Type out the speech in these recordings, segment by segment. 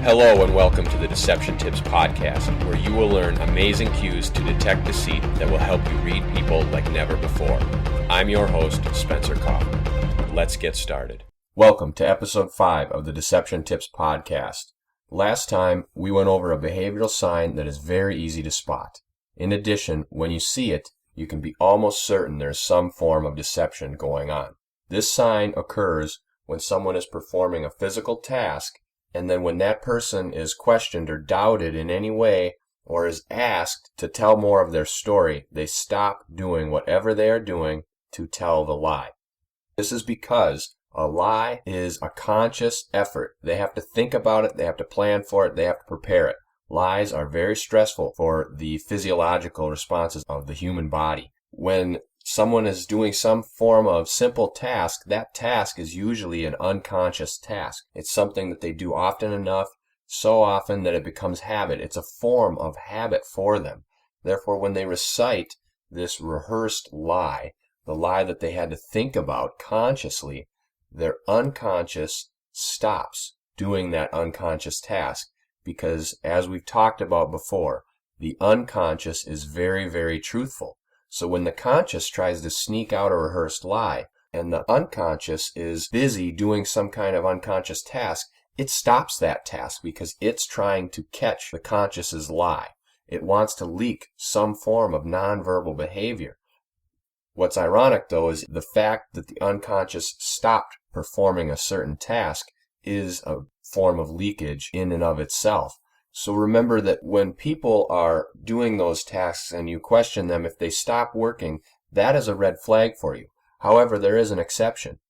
Hello and welcome to the Deception Tips podcast, where you will learn amazing cues to detect deceit that will help you read people like never before. I'm your host, Spencer Kaufman. Let's get started. Welcome to episode 5 of the Deception Tips podcast. Last time, we went over a behavioral sign that is very easy to spot. In addition, when you see it, you can be almost certain there's some form of deception going on. This sign occurs when someone is performing a physical task, and then when that person is questioned or doubted in any way or is asked to tell more of their story, they stop doing whatever they are doing to tell the lie. This is because a lie is a conscious effort. They have to think about it, they have to plan for it, they have to prepare it. Lies are very stressful for the physiological responses of the human body. When someone is doing some form of simple task, that task is usually an unconscious task. It's something that they do often enough, so often that it becomes habit. It's a form of habit for them. Therefore, when they recite this rehearsed lie, the lie that they had to think about consciously, their unconscious stops doing that unconscious task because, as we've talked about before, the unconscious is very, very truthful. So when the conscious tries to sneak out a rehearsed lie and the unconscious is busy doing some kind of unconscious task, it stops that task because it's trying to catch the conscious's lie. It wants to leak some form of nonverbal behavior. What's ironic, though, is the fact that the unconscious stopped performing a certain task is a form of leakage in and of itself. So remember that when people are doing those tasks and you question them, if they stop working, that is a red flag for you. However, there is an exception.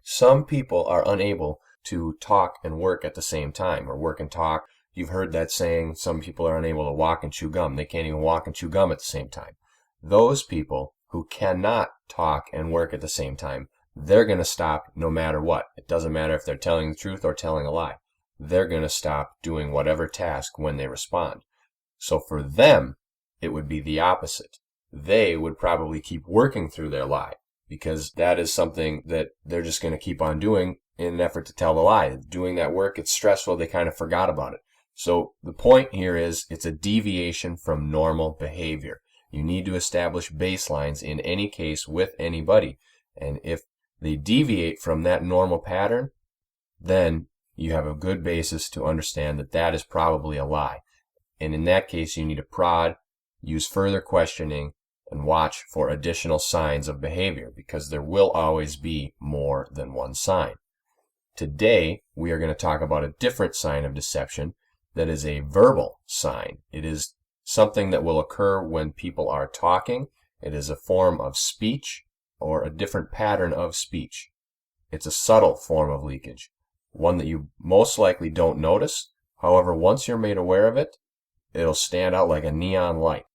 Some people are unable to talk and work at the same time, or work and talk. You've heard that saying, some people are unable to walk and chew gum. They can't even walk and chew gum at the same time. Those people who cannot talk and work at the same time, they're going to stop no matter what. It doesn't matter if they're telling the truth or telling a lie. They're going to stop doing whatever task when they respond. So for them, it would be the opposite. They would probably keep working through their lie because that is something that they're just going to keep on doing in an effort to tell the lie. Doing that work, it's stressful, they kind of forgot about it. So the point here is it's a deviation from normal behavior. You need to establish baselines in any case with anybody. And if they deviate from that normal pattern, then you have a good basis to understand that that is probably a lie. And in that case, you need to prod, use further questioning, and watch for additional signs of behavior because there will always be more than one sign. Today, we are going to talk about a different sign of deception that is a verbal sign. It is something that will occur when people are talking. It is a form of speech or a different pattern of speech. It's a subtle form of leakage. One that you most likely don't notice. However, once you're made aware of it, it'll stand out like a neon light.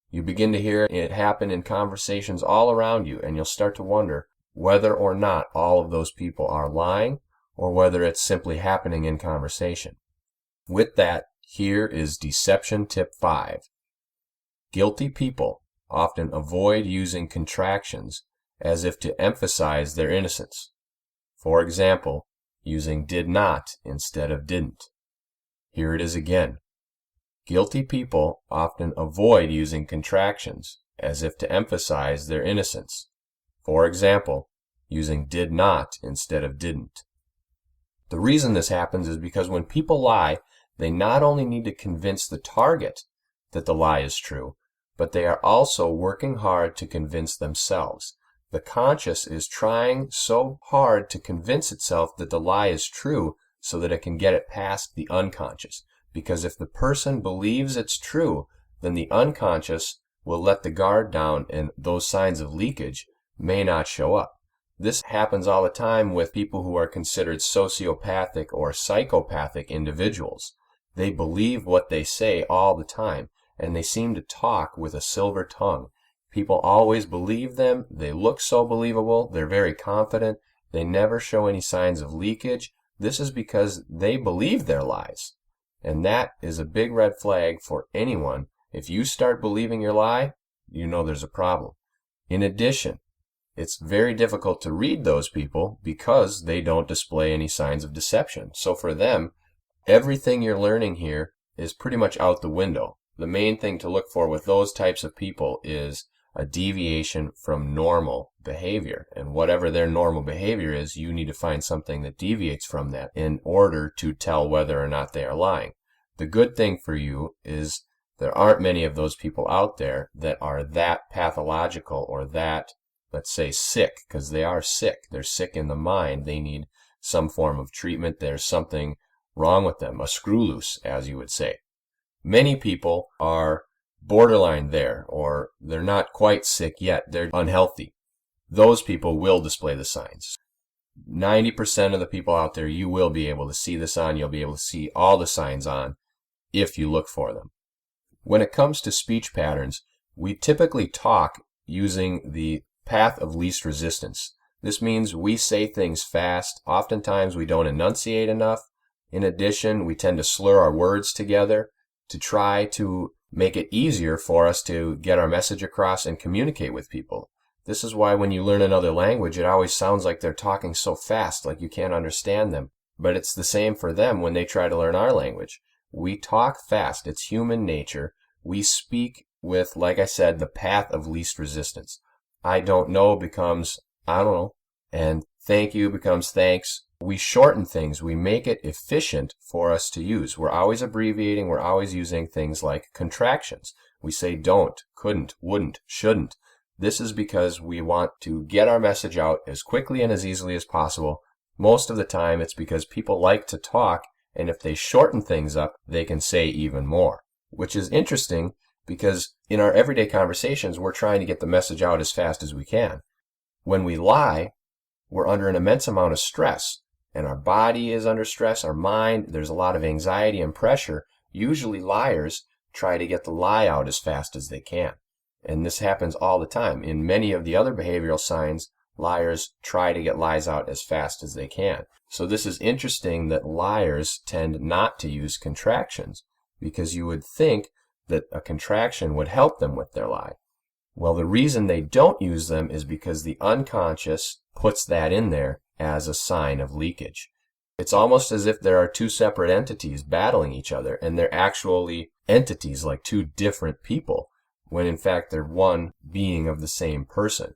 You begin to hear it happen in conversations all around you, and you'll start to wonder whether or not all of those people are lying or whether it's simply happening in conversation. With that, here is Deception Tip 5. Guilty people often avoid using contractions as if to emphasize their innocence. For example, using did not instead of didn't. Here it is again. Guilty people often avoid using contractions as if to emphasize their innocence. For example, using did not instead of didn't. The reason this happens is because when people lie, they not only need to convince the target that the lie is true, but they are also working hard to convince themselves. The conscious is trying so hard to convince itself that the lie is true so that it can get it past the unconscious. Because if the person believes it's true, then the unconscious will let the guard down and those signs of leakage may not show up. This happens all the time with people who are considered sociopathic or psychopathic individuals. They believe what they say all the time, and they seem to talk with a silver tongue. People always believe them. They look so believable. They're very confident. They never show any signs of leakage. This is because they believe their lies. And that is a big red flag for anyone. If you start believing your lie, you know there's a problem. In addition, it's very difficult to read those people because they don't display any signs of deception. So for them, Everything you're learning here is pretty much out the window. The main thing to look for with those types of people is a deviation from normal behavior. And whatever their normal behavior is, you need to find something that deviates from that in order to tell whether or not they are lying. The good thing for you is there aren't many of those people out there that are that pathological or that, let's say, sick, because they are sick. They're sick in the mind. They need some form of treatment. There's something wrong with them, a screw loose, as you would say. Many people are borderline there, or they're not quite sick yet. They're unhealthy. Those people will display the signs. 90% of the people out there, you will be able to see this on. You'll be able to see all the signs on if you look for them. When it comes to speech patterns, we typically talk using the path of least resistance. This means we say things fast. Oftentimes we don't enunciate enough. In addition, we tend to slur our words together to try to make it easier for us to get our message across and communicate with people. This is why when you learn another language, it always sounds like they're talking so fast, like you can't understand them. But it's the same for them when they try to learn our language. We talk fast. It's human nature. We speak with, like I said, the path of least resistance. I don't know becomes I don't know, and thank you becomes thanks. We shorten things. We make it efficient for us to use. We're always abbreviating. We're always using things like contractions. We say don't, couldn't, wouldn't, shouldn't. This is because we want to get our message out as quickly and as easily as possible. Most of the time, it's because people like to talk, and if they shorten things up, they can say even more, which is interesting because in our everyday conversations, we're trying to get the message out as fast as we can. When we lie, we're under an immense amount of stress, and our body is under stress, our mind, there's a lot of anxiety and pressure. Usually liars try to get the lie out as fast as they can. And this happens all the time. In many of the other behavioral signs, liars try to get lies out as fast as they can. So this is interesting that liars tend not to use contractions, because you would think that a contraction would help them with their lie. Well, the reason they don't use them is because the unconscious puts that in there as a sign of leakage. It's almost as if there are two separate entities battling each other, and they're actually entities like two different people, when in fact they're one being of the same person.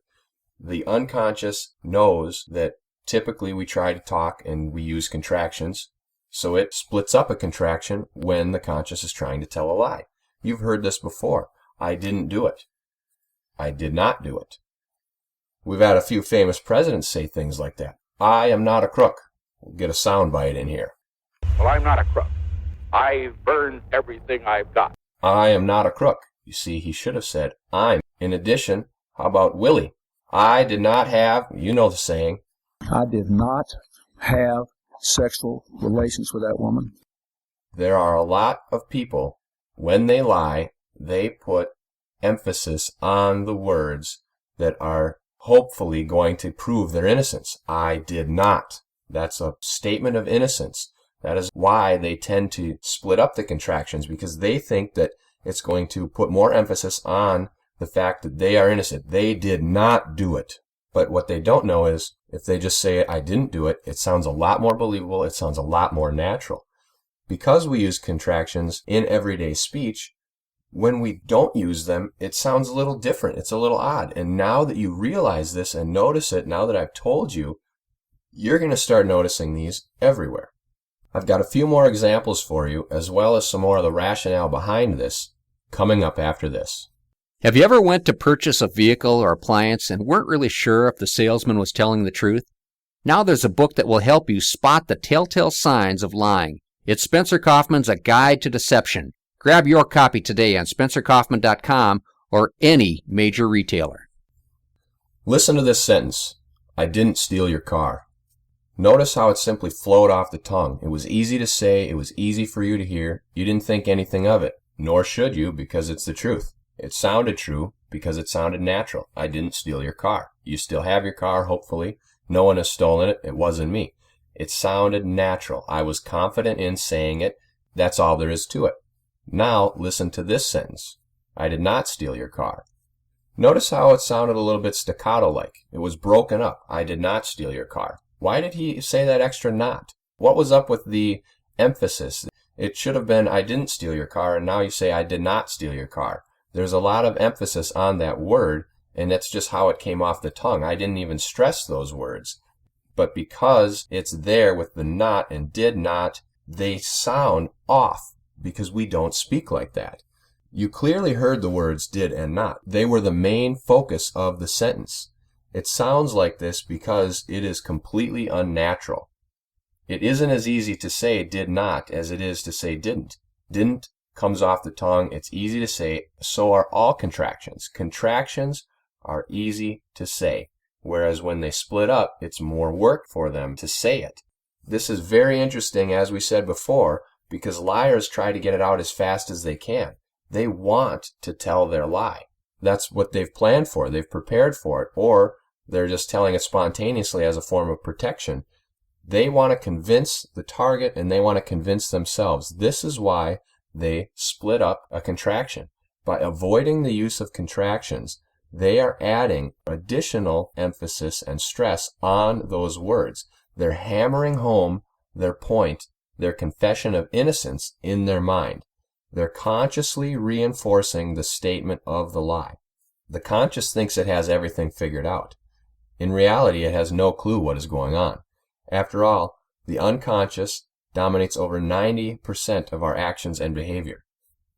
The unconscious knows that typically we try to talk and we use contractions, so it splits up a contraction when the conscious is trying to tell a lie. You've heard this before. I didn't do it. I did not do it. We've had a few famous presidents say things like that. I am not a crook. We'll get a soundbite in here. Well, I'm not a crook. I've burned everything I've got. I am not a crook. You see, he should have said, I'm. In addition, how about Willie? I did not have, you know the saying. I did not have sexual relations with that woman. There are a lot of people, when they lie, they put emphasis on the words that are hopefully going to prove their innocence. I did not. That's a statement of innocence. That is why they tend to split up the contractions, because they think that it's going to put more emphasis on the fact that they are innocent. They did not do it. But what they don't know is if they just say, I didn't do it, it sounds a lot more believable. It sounds a lot more natural. Because we use contractions in everyday speech, when we don't use them, it sounds a little different. It's a little odd. And now that you realize this and notice it, now that I've told you, you're going to start noticing these everywhere. I've got a few more examples for you, as well as some more of the rationale behind this, coming up after this. Have you ever went to purchase a vehicle or appliance and weren't really sure if the salesman was telling the truth? Now there's a book that will help you spot the telltale signs of lying. It's Spencer Kaufman's A Guide to Deception. Grab your copy today on SpencerKaufman.com or any major retailer. Listen to this sentence. I didn't steal your car. Notice how it simply flowed off the tongue. It was easy to say. It was easy for you to hear. You didn't think anything of it, nor should you, because it's the truth. It sounded true because it sounded natural. I didn't steal your car. You still have your car, hopefully. No one has stolen it. It wasn't me. It sounded natural. I was confident in saying it. That's all there is to it. Now, listen to this sentence. I did not steal your car. Notice how it sounded a little bit staccato-like. It was broken up. I did not steal your car. Why did he say that extra not? What was up with the emphasis. It should have been, I didn't steal your car, and now you say, I did not steal your car. There's a lot of emphasis on that word, and that's just how it came off the tongue. I didn't even stress those words. But because it's there with the not and did not, they sound off because we don't speak like that. You clearly heard the words did and not. They were the main focus of the sentence. It sounds like this because it is completely unnatural. It isn't as easy to say did not as it is to say didn't. Didn't comes off the tongue. It's easy to say. So are all contractions. Contractions are easy to say, whereas when they split up, it's more work for them to say it. This is very interesting, as we said before, because liars try to get it out as fast as they can. They want to tell their lie. That's what they've planned for. They've prepared for it, or they're just telling it spontaneously as a form of protection. They want to convince the target, and they want to convince themselves. This is why they split up a contraction. By avoiding the use of contractions, they are adding additional emphasis and stress on those words. They're hammering home their point, their confession of innocence in their mind. They're consciously reinforcing the statement of the lie. The conscious thinks it has everything figured out. In reality, it has no clue what is going on. After all, the unconscious dominates over 90% of our actions and behavior.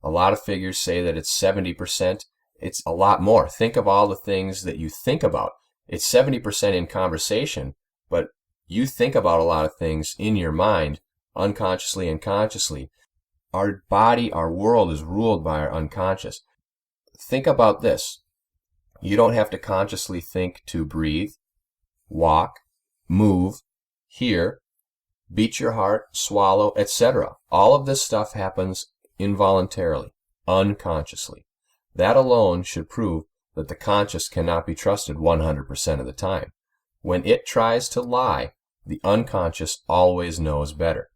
A lot of figures say that it's 70%. It's a lot more. Think of all the things that you think about. It's 70% in conversation, but you think about a lot of things in your mind, unconsciously and consciously. Our body, our world is ruled by our unconscious. Think about this. You don't have to consciously think to breathe, walk, move, hear, beat your heart, swallow, etc. All of this stuff happens involuntarily, unconsciously. That alone should prove that the conscious cannot be trusted 100% of the time. When it tries to lie, the unconscious always knows better.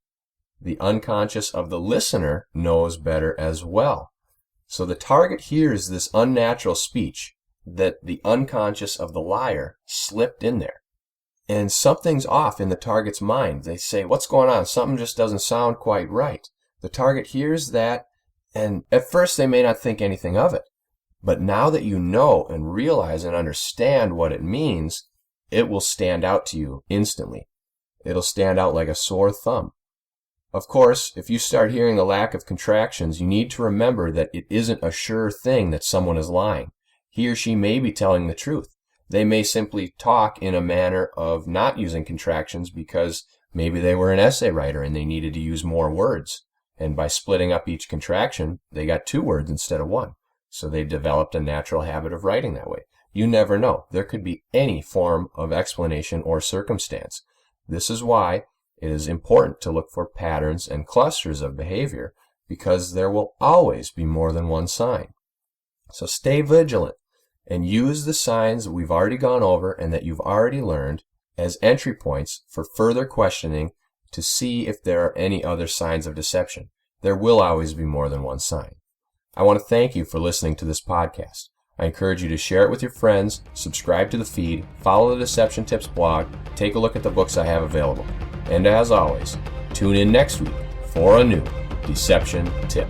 The unconscious of the listener knows better as well. So the target hears this unnatural speech that the unconscious of the liar slipped in there. And something's off in the target's mind. They say, what's going on? Something just doesn't sound quite right. The target hears that, and at first they may not think anything of it. But now that you know and realize and understand what it means, it will stand out to you instantly. It'll stand out like a sore thumb. Of course, if you start hearing the lack of contractions, you need to remember that it isn't a sure thing that someone is lying. He or she may be telling the truth. They may simply talk in a manner of not using contractions because maybe they were an essay writer and they needed to use more words. And by splitting up each contraction, they got 2 words instead of 1. So they developed a natural habit of writing that way. You never know. There could be any form of explanation or circumstance. This is why it is important to look for patterns and clusters of behavior, because there will always be more than one sign. So stay vigilant and use the signs that we've already gone over and that you've already learned as entry points for further questioning to see if there are any other signs of deception. There will always be more than one sign. I want to thank you for listening to this podcast. I encourage you to share it with your friends, subscribe to the feed, follow the Deception Tips blog, take a look at the books I have available. And as always, tune in next week for a new Deception Tip.